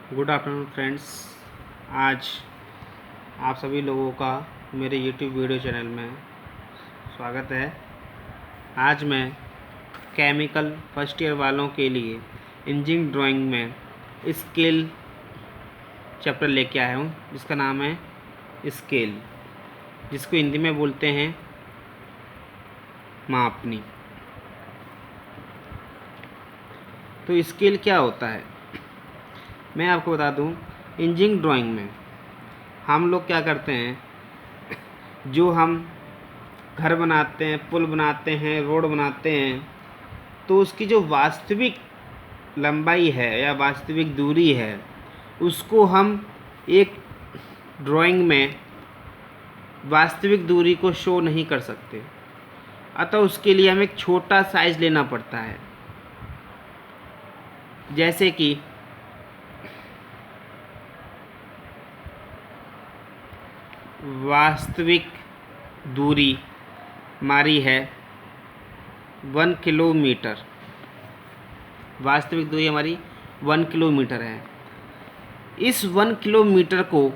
Good afternoon friends. आज आप सभी लोगों का मेरे यूट्यूब वीडियो चैनल में स्वागत है। आज मैं केमिकल फर्स्ट ईयर वालों के लिए इंजीनियरिंग ड्राइंग में स्केल चैप्टर लेके आया हूँ, जिसका नाम है स्केल, जिसको हिंदी में बोलते हैं मापनी। तो स्केल क्या होता है मैं आपको बता दूं। इंजीनियरिंग ड्राइंग में हम लोग क्या करते हैं, जो हम घर बनाते हैं, पुल बनाते हैं, रोड बनाते हैं, तो उसकी जो वास्तविक लंबाई है या वास्तविक दूरी है, उसको हम एक ड्राइंग में वास्तविक दूरी को शो नहीं कर सकते। अतः उसके लिए हमें एक छोटा साइज लेना पड़ता है। जैसे कि वास्तविक दूरी हमारी है 1 किलोमीटर। वास्तविक दूरी हमारी 1 किलोमीटर है। इस 1 किलोमीटर को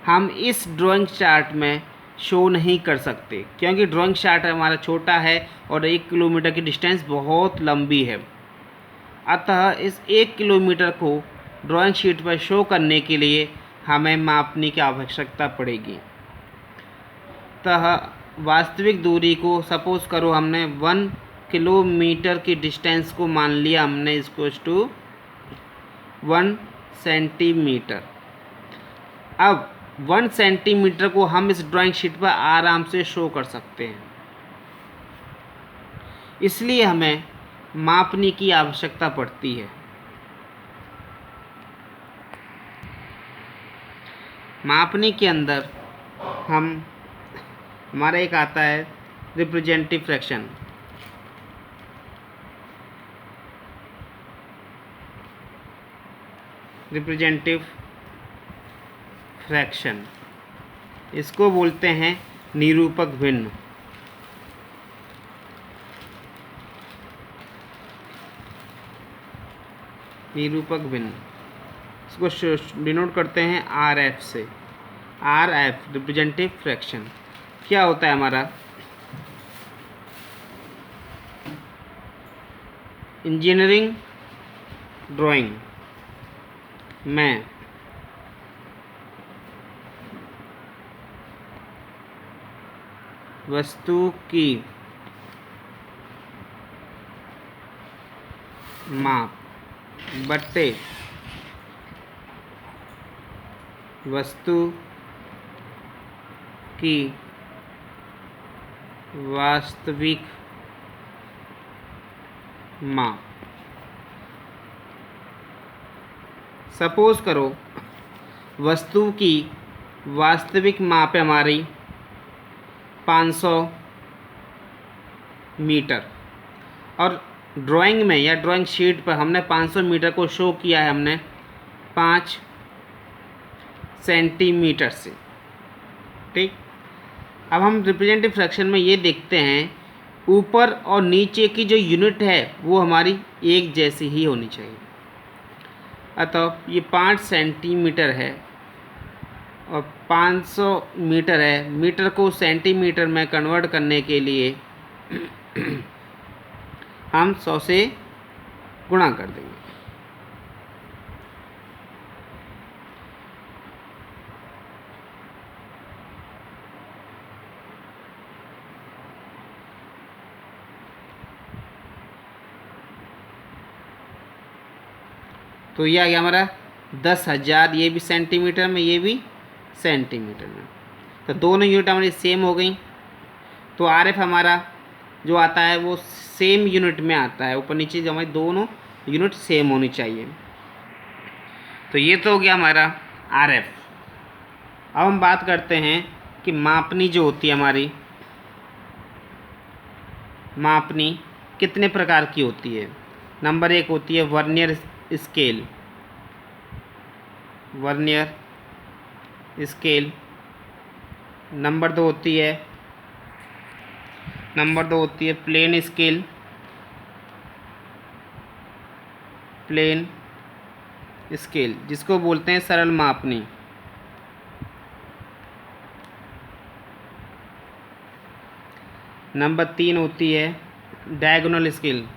हम इस ड्राइंग चार्ट में शो नहीं कर सकते, क्योंकि ड्राइंग चार्ट हमारा छोटा है और 1 किलोमीटर की डिस्टेंस बहुत लंबी है। अतः इस 1 किलोमीटर को ड्राइंग शीट पर शो करने के लिए हमें मापने की आवश्यकता पड़ेगी। अतः वास्तविक दूरी को सपोज करो हमने 1 किलोमीटर की डिस्टेंस को मान लिया हमने, इसको टू 1 सेंटीमीटर। अब 1 सेंटीमीटर को हम इस ड्राइंग शीट पर आराम से शो कर सकते हैं, इसलिए हमें मापने की आवश्यकता पड़ती है। मापने के अंदर हमारा एक आता है रिप्रेजेंटेटिव फ्रैक्शन। रिप्रेजेंटेटिव फ्रैक्शन इसको बोलते हैं निरूपक भिन्न। निरूपक भिन्न इसको डिनोट करते हैं RF से। RF रिप्रेजेंटेटिव फ्रैक्शन क्या होता है हमारा? इंजीनियरिंग ड्राइंग में वस्तु की माप बट्टे वस्तु की वास्तविक माप। सपोज करो वस्तु की वास्तविक माप है हमारी 500 मीटर, और ड्राइंग में या ड्राइंग शीट पर हमने 500 मीटर को शो किया है हमने 5 सेंटीमीटर से। ठीक, अब हम रिप्रेजेंटेटिव फ्रैक्शन में ये देखते हैं, ऊपर और नीचे की जो यूनिट है वो हमारी एक जैसी ही होनी चाहिए। अतः ये 5 सेंटीमीटर है और 500 मीटर है। मीटर को सेंटीमीटर में कन्वर्ट करने के लिए हम 100 से गुणा कर देंगे। तो ये आ गया हमारा 10,000। ये भी सेंटीमीटर में, ये भी सेंटीमीटर में, तो दोनों यूनिट हमारी सेम हो गई। तो RF हमारा जो आता है वो सेम यूनिट में आता है, ऊपर नीचे जो हमारी दोनों यूनिट सेम होनी चाहिए। तो ये तो हो गया हमारा RF। अब हम बात करते हैं कि मापनी जो होती है हमारी, मापनी कितने प्रकार की होती है। नंबर 1 होती है vernier scale. Vernier scale. Number 2 होती है प्लेन स्केल। प्लेन स्केल, जिसको बोलते हैं सरल मापनी। नंबर 3 होती है डायगोनल स्केल,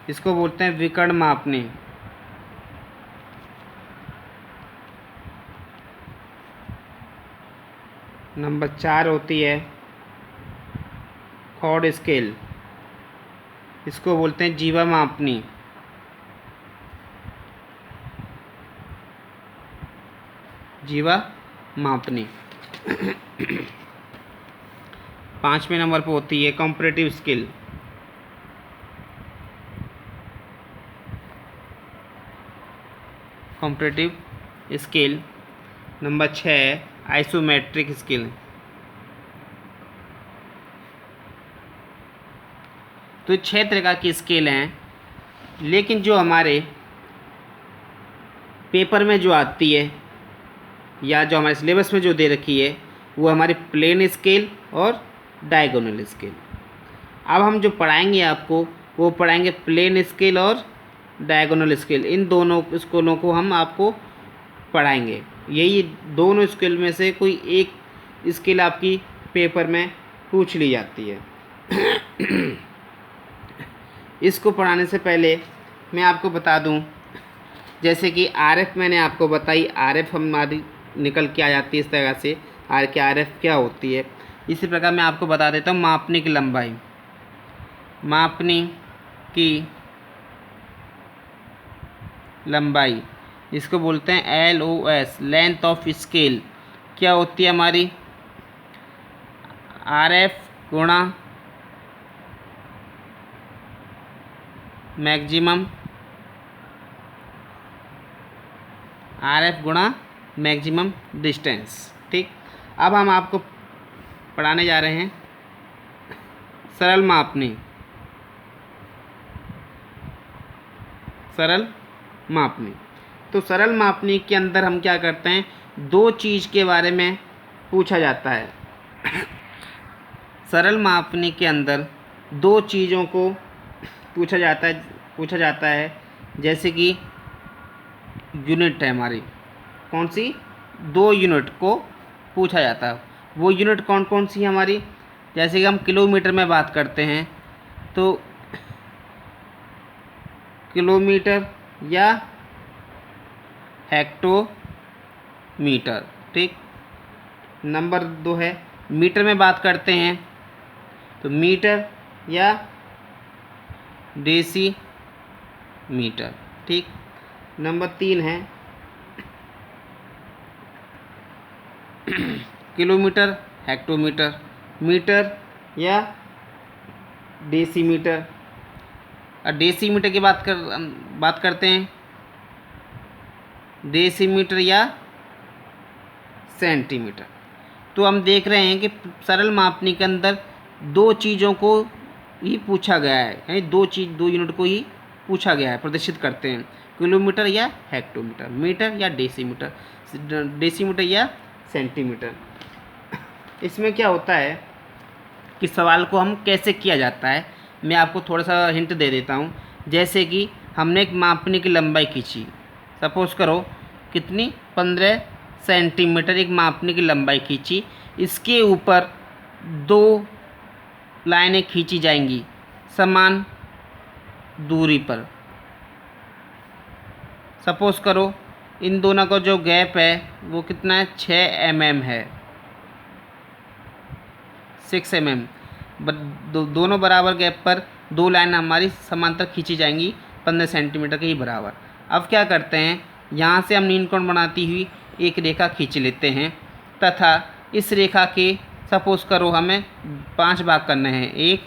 इसको बोलते हैं विकर्ण मापनी। नंबर 4 होती है कॉर्ड स्केल, इसको बोलते हैं जीवा मापनी। जीवा मापनी। 5वें नंबर पर होती है comparative scale, comparative scale. Number 6 isometric scale. तो 6 तरह की स्केल हैं, लेकिन जो हमारे पेपर में जो आती है या जो हमारे सिलेबस में जो दे रखी है वो हमारी प्लेन स्केल और डायगोनल स्केल। अब हम जो पढ़ाएंगे आपको वो पढ़ाएंगे प्लेन स्केल और डायगोनल स्केल। इन दोनों स्केलों को हम आपको पढ़ाएंगे। यही दोनों स्केल में से कोई एक स्केल आपकी पेपर में पूछ ली जाती है। इसको पढ़ाने से पहले मैं आपको बता दूं, जैसे कि आरएफ मैंने आपको बताई, आरएफ हमारी निकल के आ जाती है इस तरह से। आरएफ क्या होती है, इसी प्रकार मैं आपको बता देता हूँ मापने की लंबाई। मापने की लंबाई, इसको बोलते हैं LOS, लेंथ ऑफ स्केल। क्या होती है हमारी, आरएफ गुणा मैक्सिमम, आरएफ गुणा मैक्सिमम डिस्टेंस। ठीक, अब हम आपको पढ़ाने जा रहे हैं सरल मापनी। सरल मापनी, तो सरल मापनी के अंदर हम क्या करते हैं, दो चीज़ के बारे में पूछा जाता है। सरल मापनी के अंदर दो चीज़ों को पूछा जाता है, जैसे कि यूनिट है हमारी, कौन सी, 2 यूनिट को पूछा जाता है। वो यूनिट कौन कौन सी है हमारी, जैसे कि हम किलोमीटर में बात करते हैं तो किलोमीटर या हेक्टोमीटर। ठीक, नंबर 2 है मीटर में बात करते हैं तो मीटर या डेसीमीटर। ठीक, नंबर 3 है किलोमीटर, हेक्टोमीटर, मीटर या डेसीमीटर। और डेसीमीटर की बात करते हैं, डेसीमीटर या सेंटीमीटर। तो हम देख रहे हैं कि सरल मापनी के अंदर दो चीज़ों को ही पूछा गया है, यानी दो यूनिट को ही पूछा गया है, प्रदर्शित करते हैं, किलोमीटर या हेक्टोमीटर, मीटर या डेसीमीटर, डेसीमीटर या सेंटीमीटर। इसमें क्या होता है कि सवाल को हम कैसे किया जाता है, मैं आपको थोड़ा सा हिंट दे देता हूँ। जैसे कि हमने एक मापने की लंबाई खींची, सपोज़ करो कितनी, 15 सेंटीमीटर एक मापने की लंबाई खींची। इसके ऊपर 2 लाइनें खींची जाएंगी समान दूरी पर। सपोज़ करो इन दोनों का जो गैप है वो कितना है, 6 mm है, 6 mm। दोनों बराबर गैप पर 2 लाइन हमारी समांतर खींची जाएंगी 15 सेंटीमीटर के ही बराबर। अब क्या करते हैं, यहाँ से हम नीलकोण बनाती हुई एक रेखा खींच लेते हैं तथा इस रेखा के सपोज़ करो हमें 5 भाग करने हैं, 1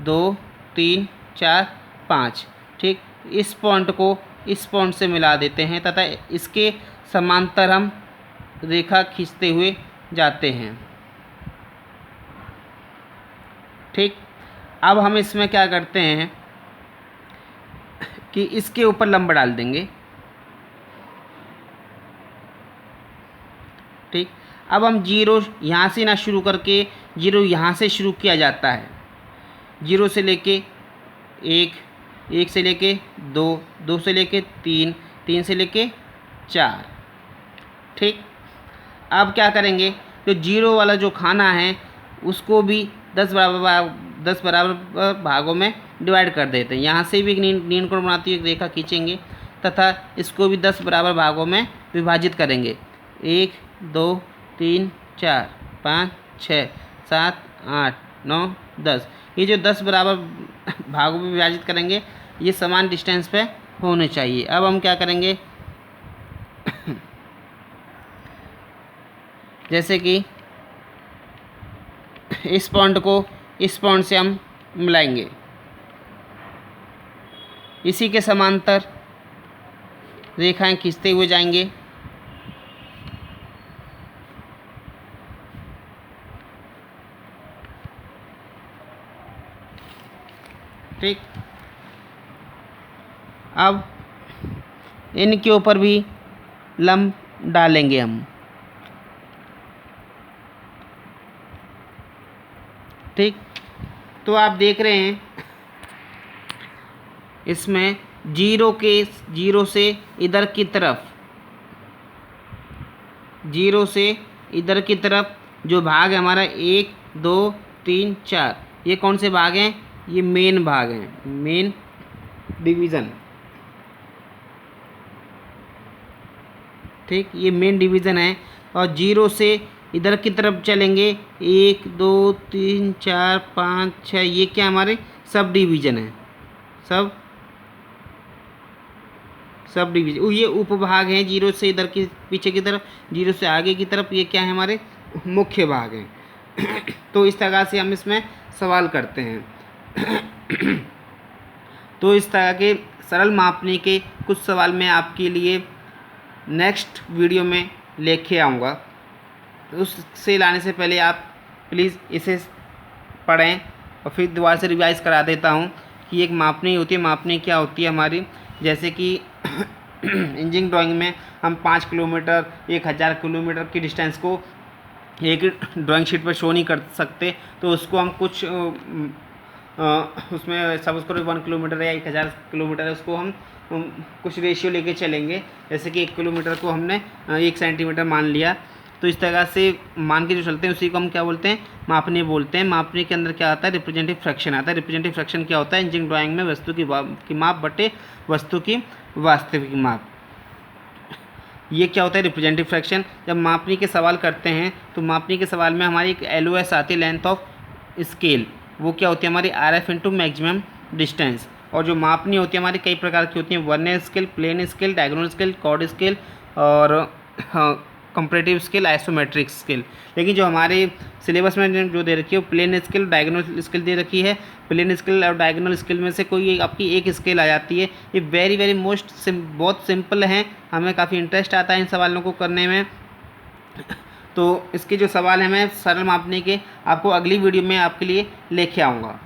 2 3 4 5। ठीक, इस पॉइंट को इस पॉइंट से मिला देते हैं तथा इसके समांतर हम रेखा खींचते हुए जाते हैं। ठीक, अब हम इसमें क्या करते हैं कि इसके ऊपर लंब डाल देंगे। ठीक, अब हम 0 यहाँ से ना शुरू करके 0 यहाँ से शुरू किया जाता है, 0 से लेके 1 1 से लेके 2, 2 से लेके 3, 3 से लेके 4। ठीक, अब क्या करेंगे, जो जीरो वाला जो खाना है उसको भी 10 बराबर भागों में डिवाइड कर देते हैं। यहाँ से भी एक नील कोण बनाती हुई एक रेखा खींचेंगे तथा इसको भी 10 बराबर भागों में विभाजित करेंगे। 1, 2, 3, 4, 5, 6, 7, 8, 9, 10। ये जो 10 बराबर भागों में विभाजित करेंगे ये समान डिस्टेंस पे होने चाहिए। अब हम क्या करेंगे जैसे कि इस पॉइंट को इस पॉइंट से हम मिलाएंगे, इसी के समांतर रेखाएं खींचते हुए जाएंगे। ठीक, अब इनके ऊपर भी लंब डालेंगे हम। ठीक, तो आप देख रहे हैं इसमें जीरो से इधर की तरफ, जीरो से इधर की तरफ जो भाग है हमारा 1, 2, 3, 4, ये कौन से भाग हैं, ये मेन भाग हैं, मेन डिवीज़न। ठीक, ये मेन डिवीज़न है। और जीरो से इधर की तरफ चलेंगे 1, 2, 3, 4, 5, 6, ये क्या हमारे सब डिवीज़न है, सब डिवीज़न, ये उपभाग हैं। जीरो से इधर की पीछे की तरफ, जीरो से आगे की तरफ, ये क्या है हमारे मुख्य भाग हैं। तो इस तरह से हम इसमें सवाल करते हैं। तो इस तरह के सरल मापने के कुछ सवाल मैं आपके लिए नेक्स्ट वीडियो में लेके आऊँगा। उससे लाने से पहले आप प्लीज़ इसे पढ़ें और फिर दोबारा से रिवाइज़ करा देता हूँ कि एक मापनी होती है। मापनी क्या होती है हमारी, जैसे कि इंजीनियरिंग ड्राइंग में हम 5 किलोमीटर 1000 किलोमीटर की डिस्टेंस को एक ड्राइंग शीट पर शो नहीं कर सकते, तो उसको हम कुछ उसमें सपोज करो 1 किलोमीटर या 1000 किलोमीटर है, उसको हम कुछ रेशियो लेके चलेंगे। जैसे कि 1 किलोमीटर को हमने 1 सेंटीमीटर मान लिया, तो इस तरह से मान के जो चलते हैं उसी को हम क्या बोलते हैं, मापने बोलते हैं। मापने के अंदर क्या आता है, रिप्रेजेंटेटिव फ्रैक्शन आता है। रिप्रेजेंटेटिव फ्रैक्शन क्या होता है, इंजीनियरिंग ड्राइंग में वस्तु की माप बटे वस्तु की वास्तविक माप, ये क्या होता है रिप्रेजेंटेटिव फ्रैक्शन। जब मापनी के सवाल करते हैं तो मापनी के सवाल में हमारी एक LOS आती है, लेंथ ऑफ स्केल, वो क्या होती है हमारी RF इंटू मैक्सिमम डिस्टेंस। और जो मापनी होती है हमारी कई प्रकार की होती हैं, vernier scale, plain scale, diagonal scale, chord scale और कंपैरेटिव स्केल, आइसोमेट्रिक स्केल। लेकिन जो हमारे सिलेबस में जो दे रखी है वो प्लेन स्केल, डायगोनल स्केल दे रखी है। प्लेन स्केल और डायगोनल स्केल में से कोई आपकी एक स्केल आ जाती है। ये वेरी बहुत सिंपल हैं, हमें काफ़ी इंटरेस्ट आता है इन सवालों को करने में। तो इसके जो सवाल हैं मैं सरल मापने के आपको अगली वीडियो में आपके लिए लेके आऊँगा।